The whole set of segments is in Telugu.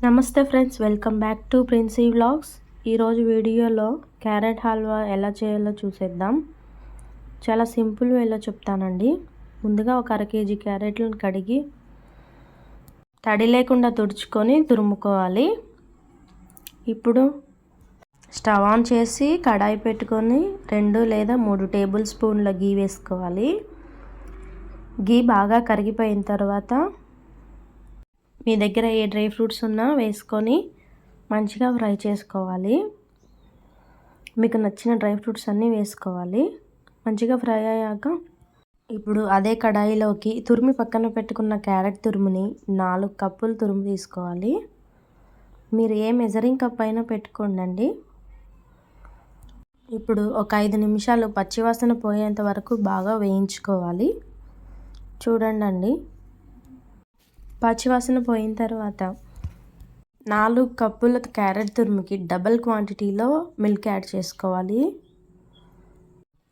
నమస్తే friends, welcome back to Princy vlogs. ఈరోజు వీడియోలో క్యారెట్ హల్వా ఎలా చేయాలో చూసేద్దాం. చాలా సింపుల్ వేలో చెప్తానండి. ముందుగా ఒక అర కేజీ క్యారెట్లను కడిగి తడి లేకుండా తుడుచుకొని తురుముకోవాలి. ఇప్పుడు స్టవ్ ఆన్ చేసి కడాయి పెట్టుకొని 2 లేదా 3 టేబుల్ స్పూన్ల గీ వేసుకోవాలి. గీ బాగా కరిగిపోయిన తర్వాత మీ దగ్గర ఏ డ్రై ఫ్రూట్స్ ఉన్నా వేసుకొని మంచిగా ఫ్రై చేసుకోవాలి. మీకు నచ్చిన డ్రై ఫ్రూట్స్ అన్నీ వేసుకోవాలి. మంచిగా ఫ్రై అయ్యాక ఇప్పుడు అదే కడాయిలోకి తురిమి పక్కన పెట్టుకున్న క్యారెట్ తురుముని 4 కప్పులు తురుము తీసుకోవాలి. మీరు ఏ మెజరింగ్ కప్ అయినా పెట్టుకోండి. ఇప్పుడు ఒక 5 నిమిషాలు పచ్చివాసన పోయేంత వరకు బాగా వేయించుకోవాలి. చూడండి, పచ్చివాసన పోయిన తర్వాత 4 కప్పుల క్యారెట్ తురుముకి డబల్ క్వాంటిటీలో మిల్క్ యాడ్ చేసుకోవాలి.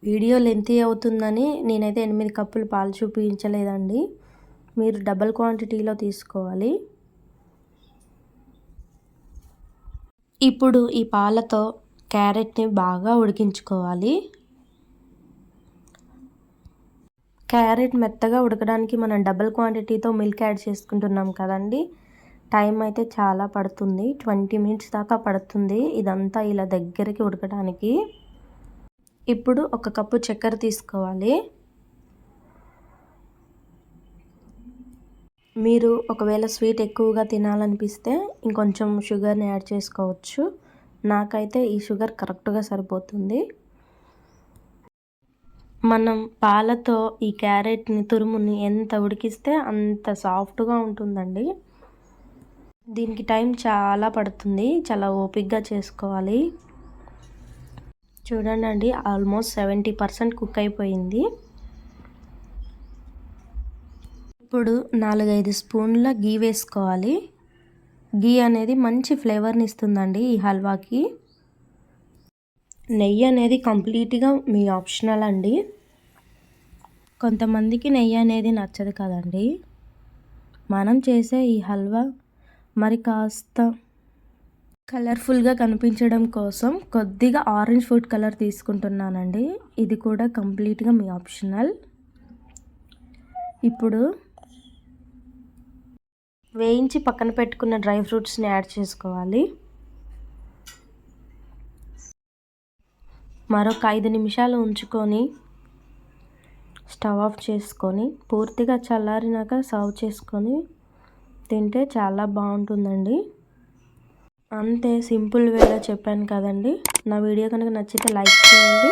వీడియో లెంతీ అవుతుందని నేనైతే 8 కప్పులు పాలు చూపించలేదండి. మీరు డబల్ క్వాంటిటీలో తీసుకోవాలి. ఇప్పుడు ఈ పాలతో క్యారెట్ని బాగా ఉడికించుకోవాలి. క్యారెట్ మెత్తగా ఉడకడానికి మనం డబల్ క్వాంటిటీతో మిల్క్ యాడ్ చేసుకుంటున్నాం కదండి. టైం అయితే చాలా పడుతుంది, 20 మినిట్స్ దాకా పడుతుంది ఇదంతా ఇలా దగ్గరికి ఉడకడానికి. ఇప్పుడు 1 కప్పు చక్కెర తీసుకోవాలి. మీరు ఒకవేళ స్వీట్ ఎక్కువగా తినాలనిపిస్తే ఇంకొంచెం షుగర్ని యాడ్ చేసుకోవచ్చు. నాకైతే ఈ షుగర్ కరెక్ట్గా సరిపోతుంది. మనం పాలతో ఈ క్యారెట్ని తురుముని ఎంత ఉడికిస్తే అంత సాఫ్ట్గా ఉంటుందండి. దీనికి టైం చాలా పడుతుంది, చాలా ఓపికగా చేసుకోవాలి. చూడండి, ఆల్మోస్ట్ 70% కుక్ అయిపోయింది. ఇప్పుడు 4-5 స్పూన్ల గీ వేసుకోవాలి. గీ అనేది మంచి ఫ్లేవర్ని ఇస్తుందండి ఈ హల్వాకి. నెయ్యి అనేది కంప్లీట్గా మీ ఆప్షనల్ అండి. కొంతమందికి నెయ్యి అనేది నచ్చదు కదండి. మనం చేసే ఈ హల్వా మరి కాస్త కలర్ఫుల్గా కనిపించడం కోసం కొద్దిగా ఆరెంజ్ ఫుడ్ కలర్ తీసుకుంటున్నానండి. ఇది కూడా కంప్లీట్గా మీ ఆప్షనల్. ఇప్పుడు వేయించి పక్కన పెట్టుకున్న డ్రై ఫ్రూట్స్ని యాడ్ చేసుకోవాలి. మరొక 5 నిమిషాలు ఉంచుకొని స్టవ్ ఆఫ్ చేసుకొని పూర్తిగా చల్లారినాక సర్వ్ చేసుకొని తింటే చాలా బాగుంటుందండి. అంతే, సింపుల్ వేలో చెప్పాను కదండి. నా వీడియో కనుక నచ్చితే లైక్ చేయండి.